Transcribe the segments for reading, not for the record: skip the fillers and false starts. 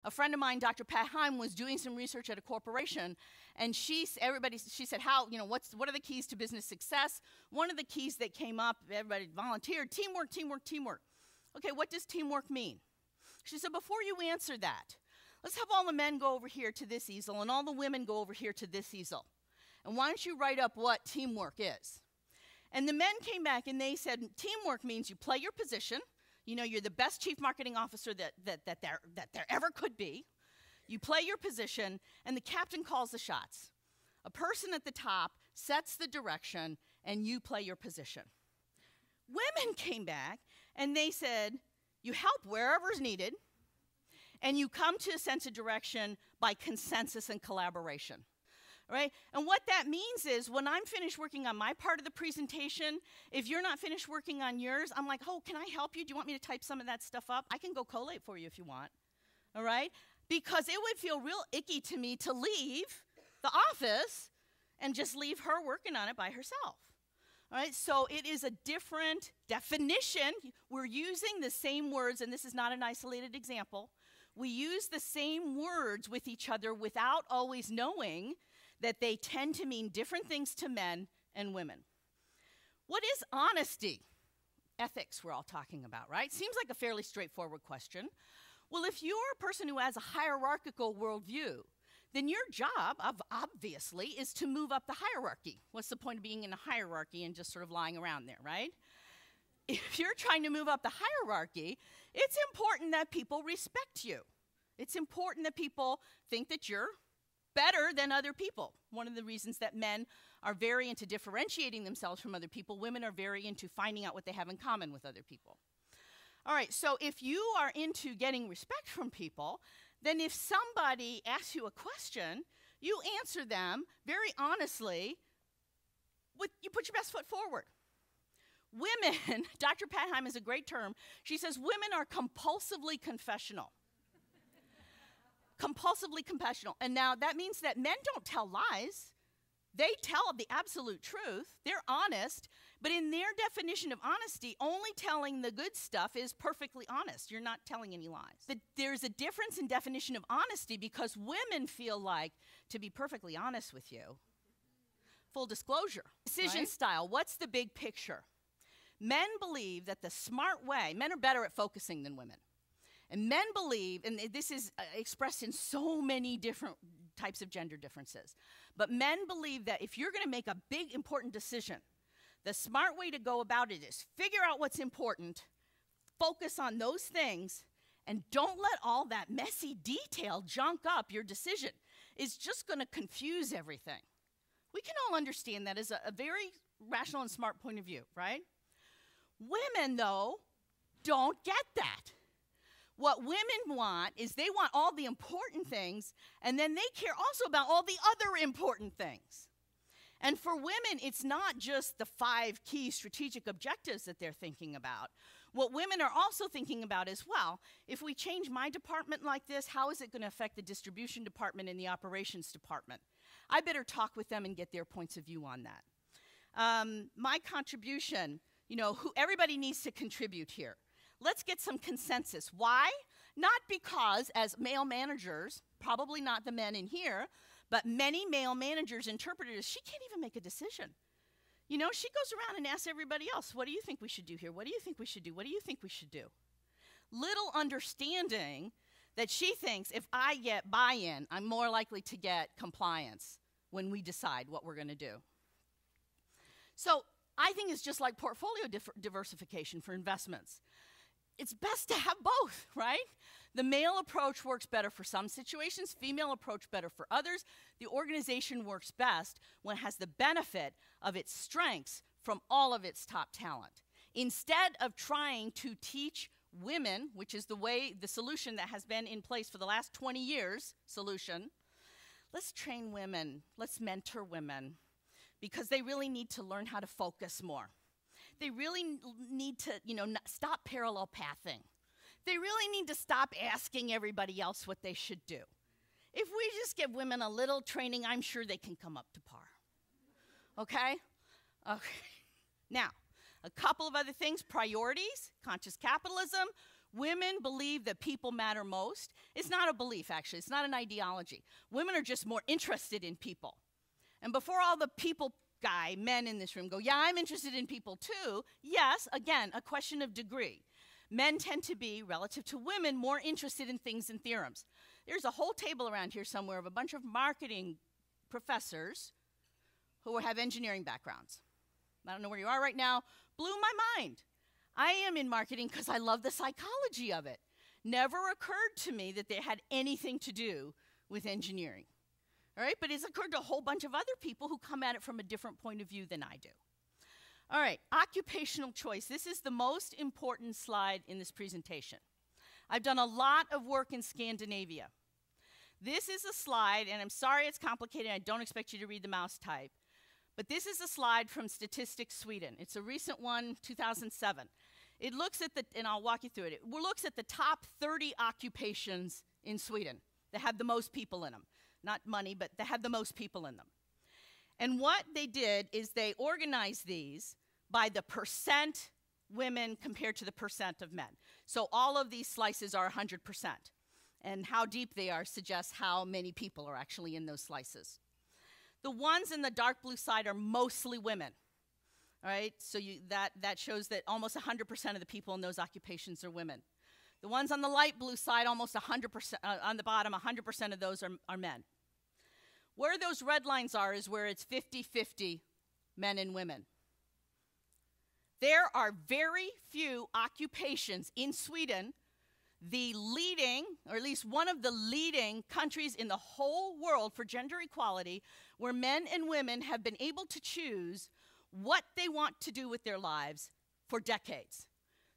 A friend of mine, Dr. Pat Heim, was doing some research at a corporation, and she said, what are the keys to business success? One of the keys that came up, everybody volunteered, teamwork, teamwork, teamwork. Okay, what does teamwork mean? She said, before you answer that, let's have all the men go over here to this easel and all the women go over here to this easel. And why don't you write up what teamwork is? And the men came back and they said, teamwork means you play your position. You know, you're the best chief marketing officer that there ever could be. You play your position, and the captain calls the shots. A person at the top sets the direction, and you play your position. Women came back, and they said, you help wherever's needed, and you come to a sense of direction by consensus and collaboration. Right? And what that means is when I'm finished working on my part of the presentation, if you're not finished working on yours, I'm like, oh, can I help you? Do you want me to type some of that stuff up? I can go collate for you if you want. All right? Because it would feel real icky to me to leave the office and just leave her working on it by herself. All right? So it is a different definition. We're using the same words, and this is not an isolated example. We use the same words with each other without always knowing that they tend to mean different things to men and women. What is honesty? Ethics we're all talking about, right? Seems like a fairly straightforward question. Well, if you're a person who has a hierarchical worldview, then your job, obviously, is to move up the hierarchy. What's the point of being in a hierarchy and just sort of lying around there, right? If you're trying to move up the hierarchy, it's important that people respect you. It's important that people think that you're better than other people. One of the reasons that men are very into differentiating themselves from other people, women are very into finding out what they have in common with other people. All right, so if you are into getting respect from people, then if somebody asks you a question, you answer them very honestly, you put your best foot forward. Women, Dr. Pat Heim is a great term, she says women are compulsively confessional. Compulsively confessional. And now that means that men don't tell lies. They tell the absolute truth. They're honest. But in their definition of honesty, only telling the good stuff is perfectly honest. You're not telling any lies. There's a difference in definition of honesty because women feel like, to be perfectly honest with you, full disclosure. Decision style. What's the big picture? Men believe that the smart way, men are better at focusing than women. And men believe, and this is expressed in so many different types of gender differences, but men believe that if you're going to make a big, important decision, the smart way to go about it is figure out what's important, focus on those things, and don't let all that messy detail junk up your decision. It's just going to confuse everything. We can all understand that as a very rational and smart point of view, right? Women, though, don't get that. What women want is they want all the important things, and then they care also about all the other important things. And for women, it's not just the 5 key strategic objectives that they're thinking about. What women are also thinking about is, well, if we change my department like this, how is it going to affect the distribution department and the operations department? I better talk with them and get their points of view on that. My contribution, everybody needs to contribute here. Let's get some consensus. Why? Not because, as male managers, probably not the men in here, but many male managers interpret it as she can't even make a decision. She goes around and asks everybody else, what do you think we should do here? What do you think we should do? What do you think we should do? Little understanding that she thinks if I get buy-in, I'm more likely to get compliance when we decide what we're going to do. So I think it's just like portfolio diversification for investments. It's best to have both, right? The male approach works better for some situations, female approach better for others. The organization works best when it has the benefit of its strengths from all of its top talent. Instead of trying to teach women, which is the solution that has been in place for the last 20 years, let's train women, let's mentor women, because they really need to learn how to focus more. They really need to, stop parallel pathing. They really need to stop asking everybody else what they should do. If we just give women a little training, I'm sure they can come up to par. Okay? Okay. Now, a couple of other things. Priorities, conscious capitalism. Women believe that people matter most. It's not a belief, actually. It's not an ideology. Women are just more interested in people. And before all the people men in this room go, yeah, I'm interested in people too. Yes, again, a question of degree. Men tend to be, relative to women, more interested in things and theorems. There's a whole table around here somewhere of a bunch of marketing professors who have engineering backgrounds. I don't know where you are right now. Blew my mind. I am in marketing because I love the psychology of it. Never occurred to me that they had anything to do with engineering. All right, but it's occurred to a whole bunch of other people who come at it from a different point of view than I do. All right, occupational choice. This is the most important slide in this presentation. I've done a lot of work in Scandinavia. This is a slide, and I'm sorry it's complicated. I don't expect you to read the mouse type. But this is a slide from Statistics Sweden. It's a recent one, 2007. It looks at and I'll walk you through it. It looks at the top 30 occupations in Sweden that have the most people in them. Not money, but they have the most people in them. And what they did is they organized these by the percent women compared to the percent of men. So all of these slices are 100%. And how deep they are suggests how many people are actually in those slices. The ones in the dark blue side are mostly women. All right, so that shows that almost 100% of the people in those occupations are women. The ones on the light blue side, almost 100%, on the bottom, 100% of those are men. Where those red lines are is where it's 50-50 men and women. There are very few occupations in Sweden, the leading, or at least one of the leading countries in the whole world for gender equality, where men and women have been able to choose what they want to do with their lives for decades.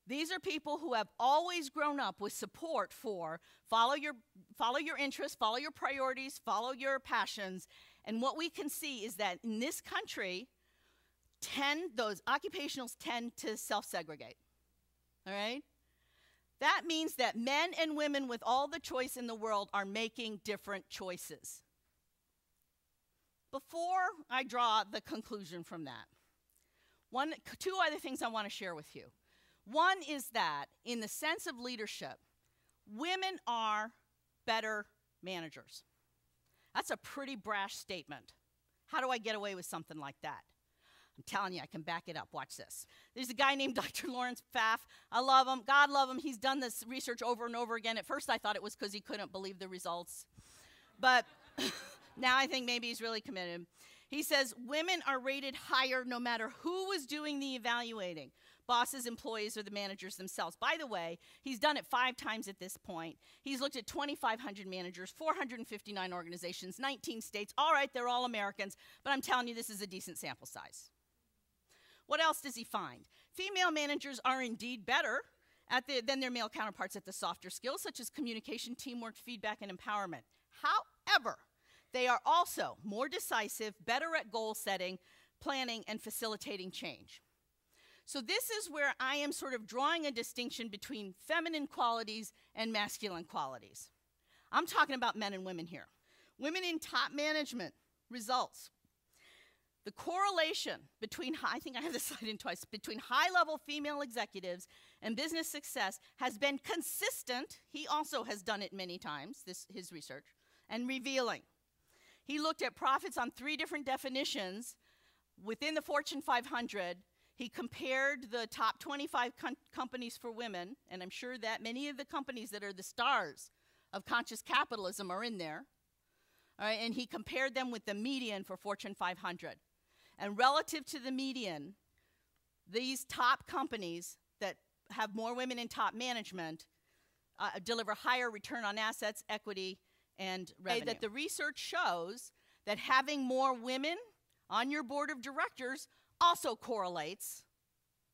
These are people who have always grown up with support for follow your interests, follow your priorities, follow your passions. And what we can see is that in this country, those occupationals tend to self-segregate. All right? That means that men and women with all the choice in the world are making different choices. Before I draw the conclusion from that, two other things I want to share with you. One is that, in the sense of leadership, women are better managers. That's a pretty brash statement. How do I get away with something like that? I'm telling you, I can back it up. Watch this. There's a guy named Dr. Lawrence Pfaff. I love him. God love him. He's done this research over and over again. At first, I thought it was because he couldn't believe the results. But now I think maybe he's really committed. He says, women are rated higher no matter who is doing the evaluating. Bosses, employees, or the managers themselves. By the way, he's done it 5 times at this point. He's looked at 2,500 managers, 459 organizations, 19 states. All right, they're all Americans, but I'm telling you, this is a decent sample size. What else does he find? Female managers are indeed better than their male counterparts at the softer skills, such as communication, teamwork, feedback, and empowerment. However, they are also more decisive, better at goal setting, planning, and facilitating change. So this is where I am sort of drawing a distinction between feminine qualities and masculine qualities. I'm talking about men and women here. Women in top management results. The correlation between, I think I have this slide in twice, between high-level female executives and business success has been consistent. He also has done it many times, his research, and revealing. He looked at profits on 3 different definitions within the Fortune 500. He compared the top 25 companies for women, and I'm sure that many of the companies that are the stars of Conscious Capitalism are in there. All right, and he compared them with the median for Fortune 500. And relative to the median, these top companies that have more women in top management deliver higher return on assets, equity, and revenue. That the research shows that having more women on your board of directors also correlates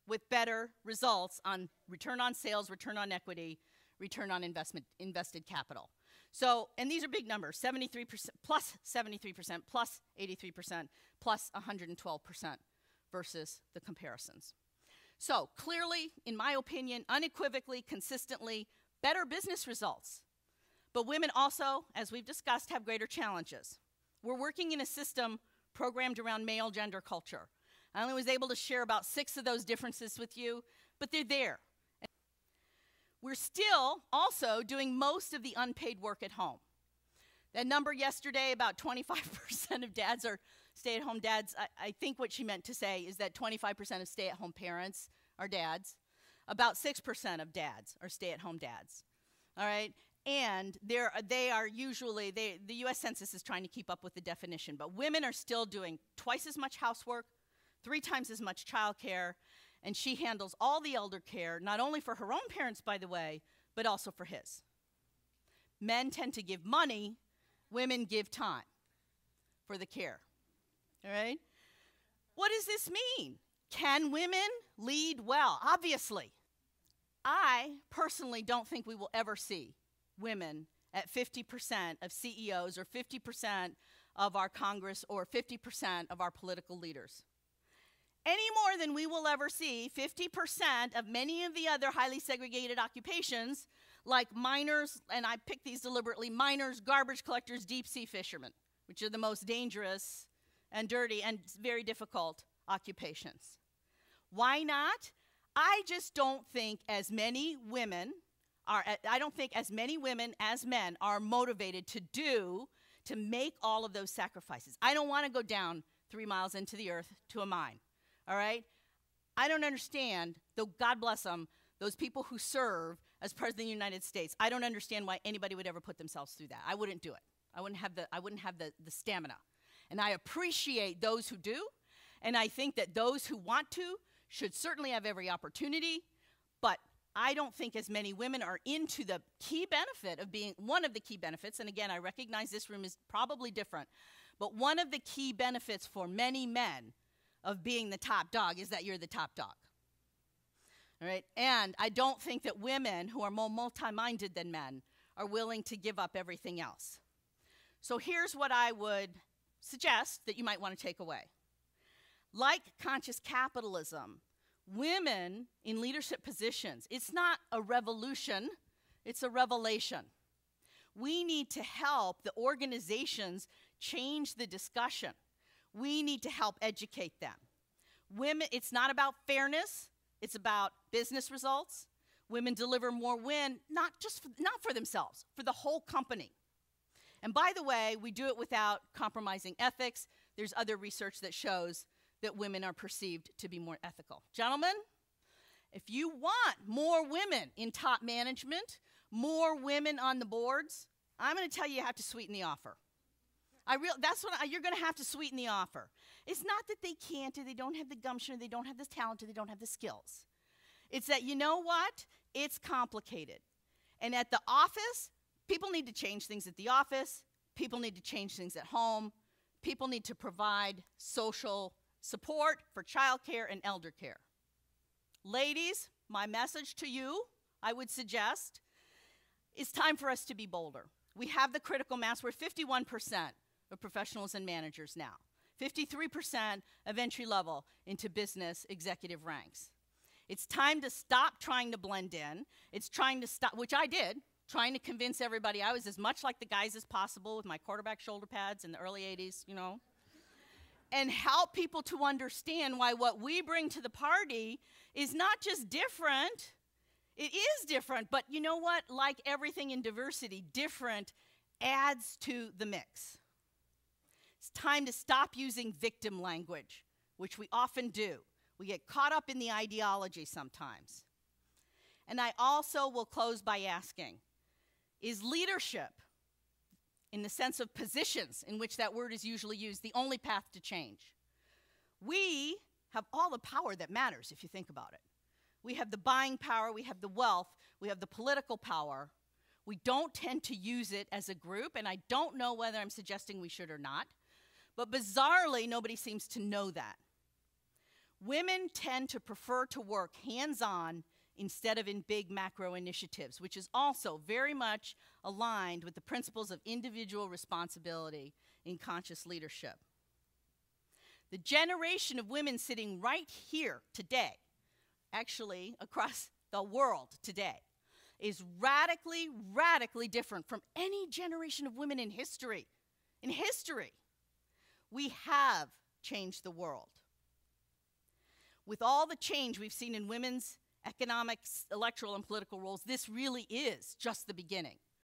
with better results on return on sales, return on equity, return on invested capital. So, and these are big numbers, 73% plus 73% plus 83% plus 112% versus the comparisons. So clearly, in my opinion, unequivocally, consistently, better business results. But women also, as we've discussed, have greater challenges. We're working in a system programmed around male gender culture. I only was able to share about 6 of those differences with you, but they're there. we're still also doing most of the unpaid work at home. That number yesterday, about 25% of dads are stay-at-home dads. I think what she meant to say is that 25% of stay-at-home parents are dads. About 6% of dads are stay-at-home dads. All right? And they are usually, the U.S. Census is trying to keep up with the definition, but women are still doing twice as much housework, 3 times as much childcare, and she handles all the elder care, not only for her own parents, by the way, but also for his. Men tend to give money, women give time for the care. All right? What does this mean? Can women lead well? Obviously. I personally don't think we will ever see women at 50% of CEOs or 50% of our Congress or 50% of our political leaders. Any more than we will ever see 50% of many of the other highly segregated occupations like miners, and I picked these deliberately, miners, garbage collectors, deep sea fishermen, which are the most dangerous and dirty and very difficult occupations. Why not? I just don't think as many women as men are motivated to make all of those sacrifices. I don't want to go down 3 miles into the earth to a mine, all right? I don't understand, though God bless them, those people who serve as President of the United States. I don't understand why anybody would ever put themselves through that. I wouldn't do it. I wouldn't have the stamina. And I appreciate those who do, and I think that those who want to should certainly have every opportunity, but I don't think as many women are into the key benefit of being, one of the key benefits, and again, I recognize this room is probably different, but one of the key benefits for many men of being the top dog is that you're the top dog. All right? And I don't think that women who are more multi-minded than men are willing to give up everything else. So here's what I would suggest that you might want to take away. Like conscious capitalism, women in leadership positions, it's not a revolution, it's a revelation. We need to help the organizations change the discussion. We need to help educate them. Women, it's not about fairness, it's about business results. Women deliver more win, not for themselves, for the whole company. And by the way, we do it without compromising ethics. There's other research that shows that women are perceived to be more ethical. Gentlemen, if you want more women in top management, more women on the boards, I'm going to tell you have to sweeten the offer. You're going to have to sweeten the offer. It's not that they can't, or they don't have the gumption, or they don't have the talent, or they don't have the skills. It's that, you know what? It's complicated. And at the office, people need to change things at the office. People need to change things at home. People need to provide social support for childcare and elder care. Ladies, my message to you, I would suggest, it's time for us to be bolder. We have the critical mass. We're 51% of professionals and managers now. 53% of entry level into business executive ranks. It's time to stop trying to blend in. It's trying to stop, which I did, trying to convince everybody I was as much like the guys as possible with my quarterback shoulder pads in the early 80s, you know, and help people to understand why what we bring to the party is not just different, it is different, but you know what? Like everything in diversity, different adds to the mix. It's time to stop using victim language, which we often do. We get caught up in the ideology sometimes. And I also will close by asking, is leadership, in the sense of positions in which that word is usually used, the only path to change? We have all the power that matters if you think about it. We have the buying power, we have the wealth, we have the political power. We don't tend to use it as a group, and I don't know whether I'm suggesting we should or not, but bizarrely, nobody seems to know that. Women tend to prefer to work hands-on instead of in big macro initiatives, which is also very much aligned with the principles of individual responsibility in conscious leadership. The generation of women sitting right here today, actually across the world today, is radically, radically different from any generation of women in history. In history, we have changed the world. With all the change we've seen in women's economics, electoral, and political rules, this really is just the beginning.